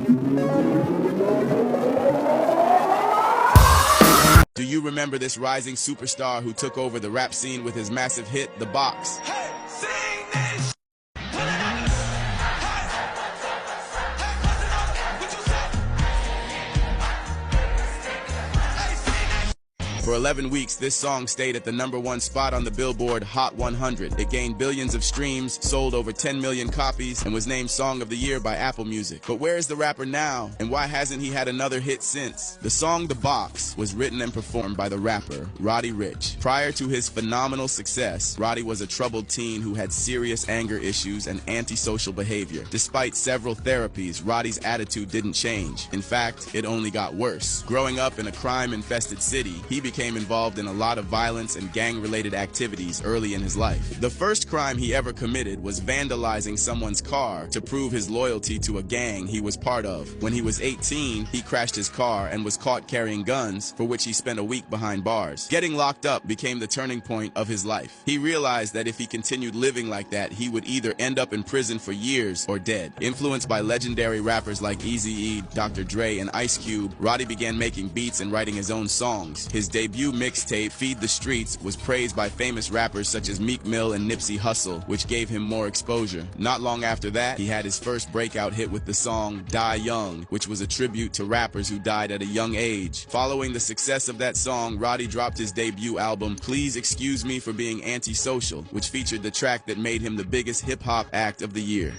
Do you remember this rising superstar who took over the rap scene with his massive hit, The Box? Hey, sing this. For 11 weeks, this song stayed at the #1 spot on the Billboard Hot 100. It gained billions of streams, sold over 10 million copies, and was named Song of the Year by Apple Music. But where is the rapper now, and why hasn't he had another hit since? The song The Box was written and performed by the rapper Roddy Ricch. Prior to his phenomenal success, Roddy was a troubled teen who had serious anger issues and antisocial behavior. Despite several therapies, Roddy's attitude didn't change. In fact, it only got worse. Growing up in a crime-infested city, he became involved in a lot of violence and gang-related activities early in his life. The first crime he ever committed was vandalizing someone's car to prove his loyalty to a gang he was part of. When he was 18, he crashed his car and was caught carrying guns, for which he spent a week behind bars. Getting locked up became the turning point of his life. He realized that if he continued living like that, he would either end up in prison for years or dead. Influenced by legendary rappers like Eazy-E, Dr. Dre, and Ice Cube, Roddy began making beats and writing his own songs. His debut mixtape, Feed the Streets, was praised by famous rappers such as Meek Mill and Nipsey Hussle, which gave him more exposure. Not long after that, he had his first breakout hit with the song Die Young, which was a tribute to rappers who died at a young age. Following the success of that song, Roddy dropped his debut album, Please Excuse Me for Being Antisocial, which featured the track that made him the biggest hip-hop act of the year.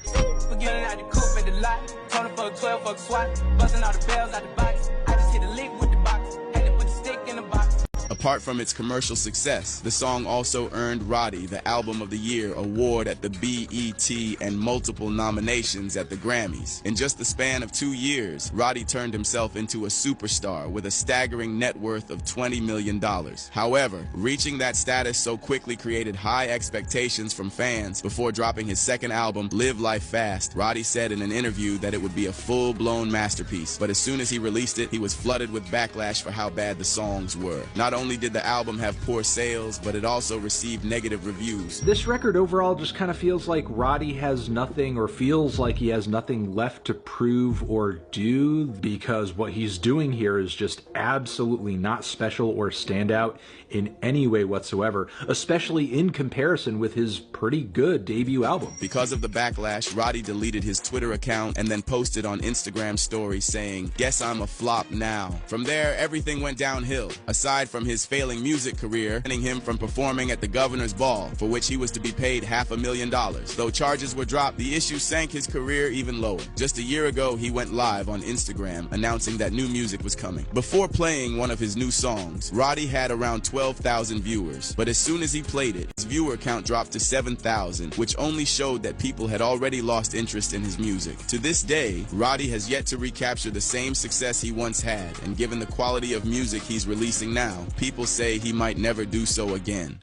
Forgetting out the coupe at the lot, Tony for 12 for the SWAT, busting all the bells out the box. I just hit a lick with the box, had to put the stick in the box. Apart from its commercial success, the song also earned Roddy the Album of the Year award at the BET and multiple nominations at the Grammys. In just the span of 2 years, Roddy turned himself into a superstar with a staggering net worth of $20 million. However, reaching that status so quickly created high expectations from fans. Before dropping his second album, Live Life Fast, Roddy said in an interview that it would be a full-blown masterpiece. But as soon as he released it, he was flooded with backlash for how bad the songs were. Not only did the album have poor sales, but it also received negative reviews. This record overall just kind of feels like Roddy has nothing, or feels like he has nothing left to prove or do, because what he's doing here is just absolutely not special or stand out in any way whatsoever, especially in comparison with his pretty good debut album. Because of the backlash, Roddy deleted his Twitter account and then posted on Instagram stories saying, "Guess I'm a flop now." From there, everything went downhill. Aside from his failing music career, preventing him from performing at the Governor's Ball, for which he was to be paid $500,000. Though charges were dropped, the issue sank his career even lower. Just a year ago, he went live on Instagram announcing that new music was coming. Before playing one of his new songs, Roddy had around 12,000 viewers, but as soon as he played it, his viewer count dropped to 7,000, which only showed that people had already lost interest in his music. To this day, Roddy has yet to recapture the same success he once had, and given the quality of music he's releasing now, people say he might never do so again.